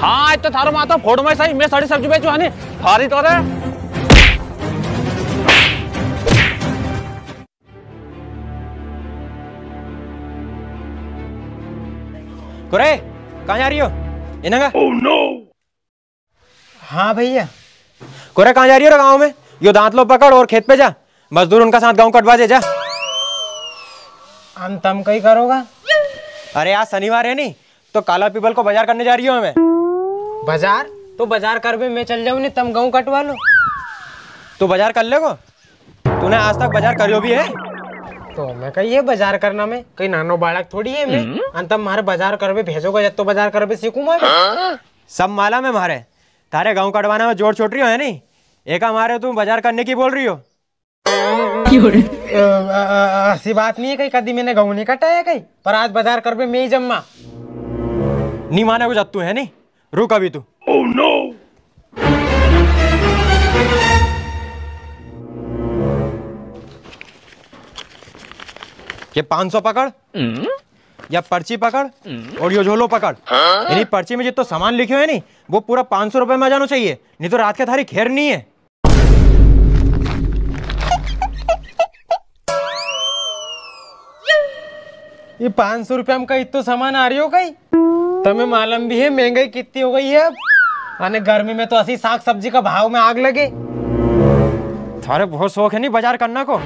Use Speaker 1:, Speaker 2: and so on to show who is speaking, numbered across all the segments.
Speaker 1: हाँ तो थारो माता फोड़ में सही मैं सारी सब्जी बेचू हनी थारी तो रे
Speaker 2: कुरे कहाँ जा रही हो इनका?
Speaker 3: Oh, no!
Speaker 2: हाँ भैया। कुरे कहाँ जा रही हो गाँव में? यो दांत लो पकड़ और खेत पे जा, मजदूर उनका साथ गाँव कटवा दे जा।
Speaker 4: अंतम कहीं करोगा?
Speaker 2: अरे आज शनिवार है नहीं तो काला पीपल को बाजार करने जा रही हूँ मैं।
Speaker 4: बाजार? तो बाजार कर भी मैं चल जाऊँ नहीं तम गाँव कटवा लो।
Speaker 2: तू बाजार कर लेगो? तूने आज तक बाजार करियो भी है?
Speaker 4: तो मैं कही है बाजार करना में कहीं नानो बालक थोड़ी है मैं अंतम मारे बाजार करवे भेजोगा जब तो बाजार करवे सीखूं मैं।
Speaker 2: सब माला में मारे तारे गाँव कटवाना में जोड़ छोट रही हो है नहीं एक हमारे तुम बाजार करने की बोल रही हो।
Speaker 4: ऐसी बात नहीं है कहीं कभी मैंने गाँव नहीं कटा है कहीं पर आज बाजार करवे मैं ही जम्मा
Speaker 2: नहीं माने कुछ तू है नहीं रुक अभी तू।
Speaker 3: Oh, no!
Speaker 2: ये 500 पकड़ या पर्ची पकड़ और यो झोलो पकड़। यानी पर्ची में जितना सामान लिखे है नहीं वो पूरा 500 रुपए में आ जाना चाहिए नहीं तो रात के थारी खैर नहीं है।
Speaker 4: ये 500 रुपया में कहीं तो सामान आ रही हो कहीं तुम्हें मालूम भी है महंगाई कितनी हो गई है अब आने गर्मी में तो ऐसी साग सब्जी का भाव में आग लगे।
Speaker 2: थारे बहुत शौक है नहीं बाजार करना को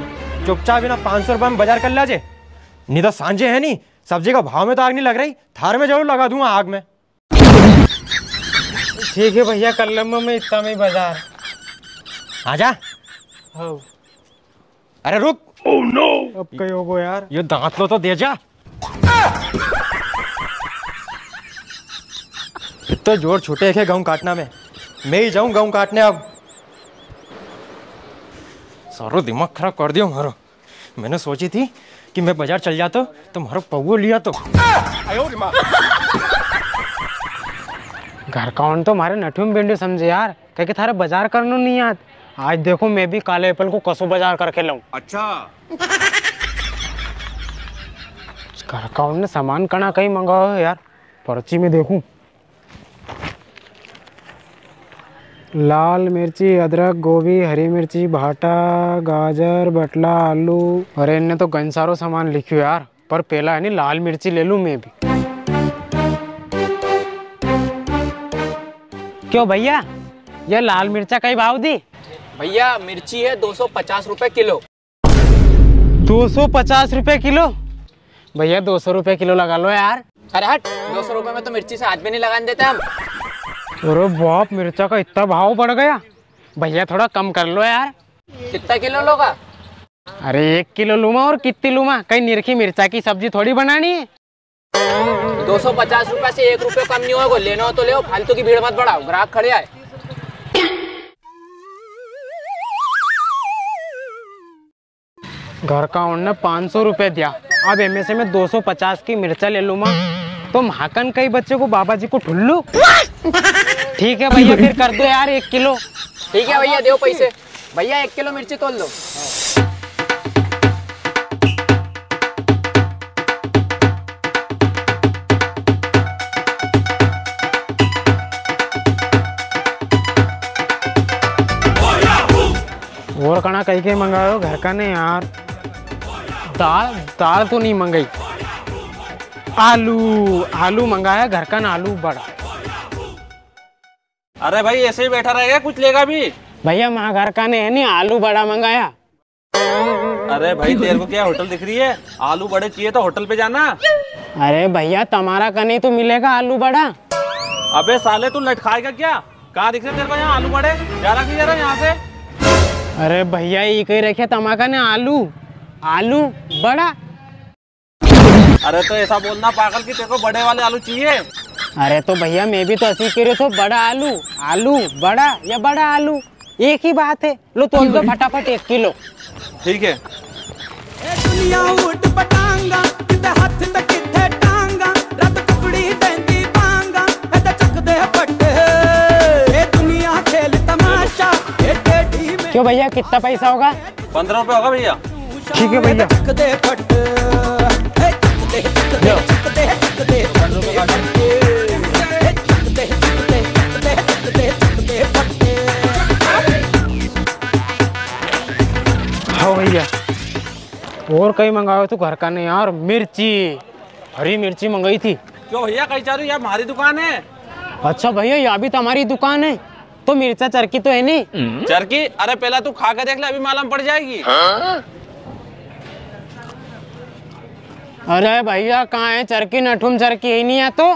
Speaker 2: चुपचाप बिना 500 रुपए में बाजार कर लाजे नहीं तो सांझे है नहीं सब्जी का भाव में तो आग नहीं लग रही थार में जरूर लगा दूंगा आग में।
Speaker 4: ठीक है भैया कर लूंगा मैं इतना में बाजार
Speaker 2: आजा। अरे रुक।
Speaker 3: Oh, no!
Speaker 4: अब कहीं होगो यार
Speaker 2: ये दांत लो तो दे जा। इतने जोर छूटे है गेहूं काटना में मैं ही जाऊं गेहूं काटने अब। सारो दिमाग खराब कर दिया मारो। मैंने सोची थी कि मैं बाजार चल जाता तो मारो पौवो लिया तो
Speaker 4: घर कौन तो हमारे नठुम बेंडे समझे यार कह के थारे बाजार करना नहीं याद आज देखो मैं भी काले एप्पल को कसो बाजार करके लाऊं।
Speaker 3: अच्छा
Speaker 4: घर कौन ने सामान कना कहीं मंगाओ यार पर्ची में देखूं लाल मिर्ची अदरक गोभी हरी मिर्ची भाटा गाजर बटला आलू अरे इनने तो गन सारो सामान लिखियो यार पर पहला है नहीं लाल मिर्ची ले लूं मैं भी। क्यों भैया ये लाल मिर्चा कई भाव दी?
Speaker 1: भैया मिर्ची है 250 रुपए किलो।
Speaker 4: 250 रुपए किलो? भैया 200 रुपए किलो लगा लो यार।
Speaker 1: अरे हट 200 रुपए में तो मिर्ची से हाथ भी नहीं लगाने देते हम।
Speaker 4: अरे बाप मिर्चा का इतना भाव बढ़ गया भैया थोड़ा कम कर लो यार।
Speaker 1: कितना किलो लोगा?
Speaker 4: अरे 1 किलो लूमा और कितनी लूमा कहीं निरखी मिर्चा की सब्जी थोड़ी बनानी है।
Speaker 1: 250 रुपए से 1 रुपये कम नहीं होगा लेना हो तो ले फालतू की भीड़ मत बढ़ाओ ग्राहक खड़े आए।
Speaker 4: घर का उन्होंने 500 रुपए दिया अब एम से मैं 250 की मिर्चा ले लूँ तो महाकन कई बच्चे को बाबा जी को ठुल्लू। ठीक है भैया फिर कर दो यार 1 किलो।
Speaker 1: ठीक है भैया दो पैसे। भैया 1 किलो मिर्ची तोल दो।
Speaker 4: और कना कहीं के मंगाओ घर का नहीं यार दाल तो नहीं मंगाई आलू मंगाया घर का ना आलू बड़ा।
Speaker 1: अरे भाई ऐसे ही बैठा रहेगा कुछ लेगा भी?
Speaker 4: भैया माँ घर का ने है नहीं आलू बड़ा मंगाया।
Speaker 1: अरे भाई तेरे को क्या होटल दिख रही है आलू बड़े चाहिए तो होटल पे जाना।
Speaker 4: अरे भैया तुम्हारा का नहीं तो मिलेगा आलू बड़ा।
Speaker 1: अबे साले तू लटकाएगा क्या कहाँ दिख रहे तेरे को यहाँ आलू बड़े जा रहा यहाँ से।
Speaker 4: अरे भैया ये कही रखे तमाका ने आलू बड़ा।
Speaker 1: अरे तो ऐसा बोलना पागल कि तेरे को बड़े वाले आलू चाहिए।
Speaker 4: अरे तो भैया मैं भी तो ऐसी कह रही तो बड़ा आलू बड़ा या बड़ा आलू एक ही बात है। लो तोल दो फटाफट 1 किलो।
Speaker 1: ठीक है।
Speaker 4: क्यों भैया कितना पैसा होगा?
Speaker 1: 15 रुपए होगा भैया।
Speaker 4: ठीक है भैया। और कहीं मंगाओ तो घर का नहीं यार। मिर्ची, हरी मिर्ची मंगाई थी।
Speaker 3: क्यों भैया कहीं चाह रही है? हमारी दुकान है।
Speaker 4: अच्छा भैया यहाँ भी तो हमारी दुकान है, तो मिर्चा चरकी तो है नहीं?
Speaker 3: चरकी? अरे पहला तू खा के देख ले, अभी मालूम पड़ जाएगी।
Speaker 4: अरे भैया कहाँ है चरकी? नठुम चरकी है नहीं है तो।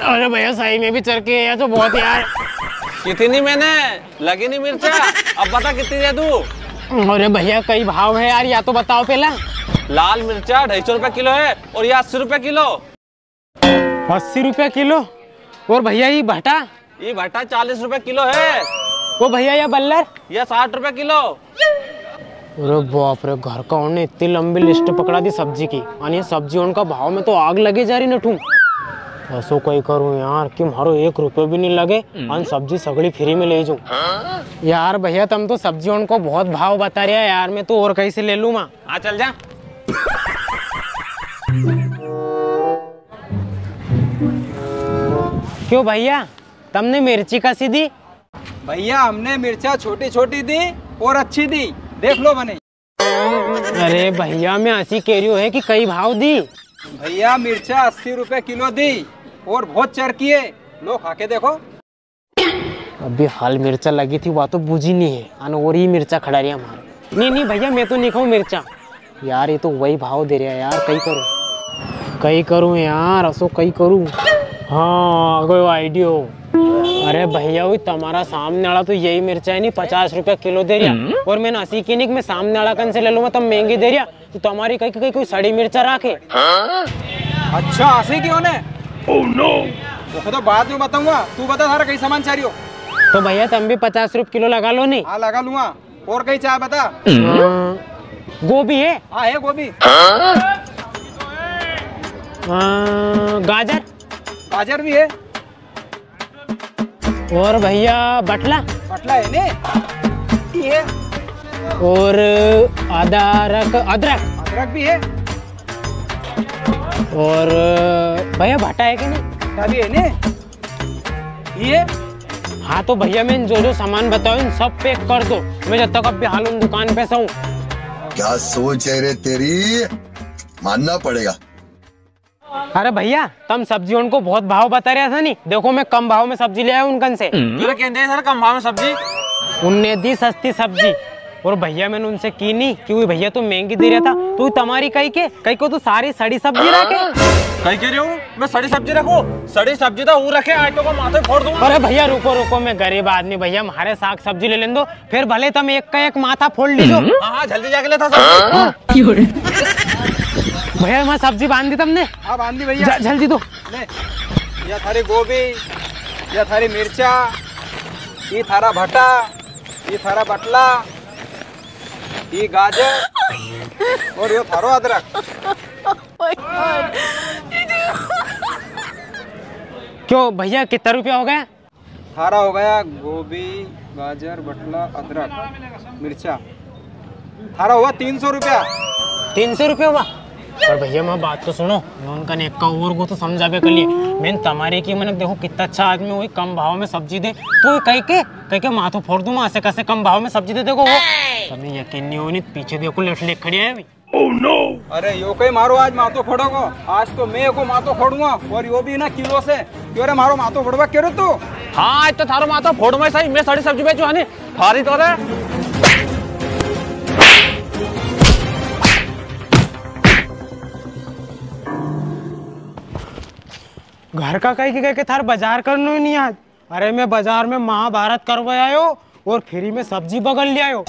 Speaker 4: अरे भैया सही में भी चरकी है तो बहुत यार।
Speaker 3: कितनी मैंने लगी नहीं मिर्चा? अब बता कितनी है तू?
Speaker 4: अरे भैया कई भाव है यार, या तो बताओ पहला।
Speaker 3: लाल मिर्चा 250 रुपए किलो है और ये 80 रुपए किलो।
Speaker 4: 80 रुपए किलो? और भैया ये भटा?
Speaker 3: ये भट्टा 40 रुपए किलो है।
Speaker 4: वो भैया ये बल्लर?
Speaker 3: ये 60 रुपए किलो।
Speaker 4: अरे बाप रे, घर का उन्होंने इतनी लंबी लिस्ट पकड़ा दी सब्जी की, और सब्जी उनका भाव में तो आग लगे जा रही नठू। ऐसो कोई करूं यार कि मारो 1 रुपये भी नहीं लगे और सब्जी सगड़ी फ्री में ले जाऊं। यार भैया तुम तो सब्जी उनको बहुत भाव बता रहे यार, मैं तो और कहीं से ले लूं माँ।
Speaker 3: हाँ चल जा।
Speaker 4: क्यों भैया तुमने मिर्ची कैसी दी?
Speaker 5: भैया हमने मिर्चा छोटी छोटी दी और अच्छी दी, देख लो बने।
Speaker 4: अरे भैया मैं ऐसी कह रही हूँ है कि कई भाव दी?
Speaker 5: भैया मिर्चा 80 रुपए किलो दी और बहुत चरकी है, लो खा के देखो।
Speaker 4: अभी हाल मिर्चा लगी थी, वह तो बुझी नहीं है और ही मिर्चा खड़ा रही हमारे। नहीं नहीं भैया मैं तो नहीं खाऊं मिर्चा यार, ये तो वही भाव दे रहा है यार। कई करूं यार, असो कई करूं। हाँ कोई आइडिया हो? अरे भैया वही तुम्हारा सामने वाला तो यही मिर्चा है नहीं 50 रुपए किलो दे रहा, और मैंने 80 की नहीं मैं सामने वाला कन से ले लूंगा तब महंगी दे रहा, तो तुम्हारी कहीं कोई सड़ी मिर्चा रखे।
Speaker 5: अच्छा 80 क्यों ने? ओह नो, वो तो बाद में बताऊंगा, तू बता सारा कहीं सामान चाहिए हो
Speaker 4: तो भैया तुम भी 50 रुपए किलो लगा लो। नहीं?
Speaker 5: हाँ लगा लूंगा। और कहीं चाय बता।
Speaker 4: गोभी है?
Speaker 5: हाँ है गोभी।
Speaker 4: गाजर?
Speaker 5: गाजर भी है।
Speaker 4: और भैया बटला?
Speaker 5: बटला है ने? ये
Speaker 4: और अदरक?
Speaker 5: अदरक भी है।
Speaker 4: और भैया भट्टा है कि नहीं?
Speaker 5: भट्टा भी है ने? ये
Speaker 4: हाँ तो भैया मैं जो जो सामान बताओ इन सब पैक कर दो, मैं जब तक अब हाल उन दुकान पे हूँ।
Speaker 6: क्या सोच है रे तेरी, मानना पड़ेगा।
Speaker 4: अरे भैया तुम सब्जी उनको बहुत भाव बता रहा था नहीं, देखो मैं कम भाव में सब्जी ले आया उनकन से।
Speaker 3: सर कम भाव में सब्जी
Speaker 4: उनने दी सस्ती सब्जी, और भैया मैंने उनसे की नहीं क्योंकि भैया तो महंगी दे रहा था, तो तुम्हारी कई को तो सारी सड़ी सब्जी रखे।
Speaker 3: कहीं कह रही हूँ मैं सड़ी सब्जी रखूं? सड़ी सब्जी तो वो रखे, आटो को माथे फोड़ दूंगा।
Speaker 4: अरे भैया रुको मैं गरीब आदमी, भैया हमारे साग सब्जी ले लें दो, फिर भले तुम एक का एक माथा फोड़ लीजो।
Speaker 3: हाँ जल्दी जाके लेता सब्जी।
Speaker 4: भैया मैं सब्जी बांध दी तुमने?
Speaker 5: हाँ बांध दी भैया।
Speaker 4: जल्दी दो।
Speaker 5: ले ये थारी गोभी, ये थारी मिर्चा, ये थारा भट्टा, ये थारा बटला, ये गाजर और ये थारो अदरक।
Speaker 4: क्यों भैया कितना रुपया हो गया?
Speaker 5: थारा हो गया गोभी, गाजर, बटला, अदरक, मिर्चा, थारा हुआ 300 रुपया।
Speaker 4: 300 रुपये हुआ? और भैया मैं बात तो सुनो, मैं उनका नेक का और को तो समझा भी कर लिए, मैंने तुम्हारे की मैंने देखो कितना अच्छा आदमी हुई, कम भाव में सब्जी दे, तो कह के माथो फोड़ दूँ ऐसे कैसे कम भाव में सब्जी दे देखो वो। तुम्हें यकीन नहीं हो, नहीं पीछे देखो लेट खड़ी है अभी।
Speaker 5: Oh no! अरे यो कहीं मारो आज मातो फोड़ोगो, आज तो मैं को मातो फोड़ूंगा, और यो भी ना किलो से। क्यों रे मारो मातो फोड़वा क्यों रे तू?
Speaker 3: हाँ आज तो थारो मातो फोड़ में सही, मैं सड़ी सब्जी बेचू हानी थारी तो रे।
Speaker 4: घर का कहीं के थार बाजार करना ही नहीं आज। अरे मैं बाजार में महाभारत करवाया और फ्री में सब्जी बगल ले आयो।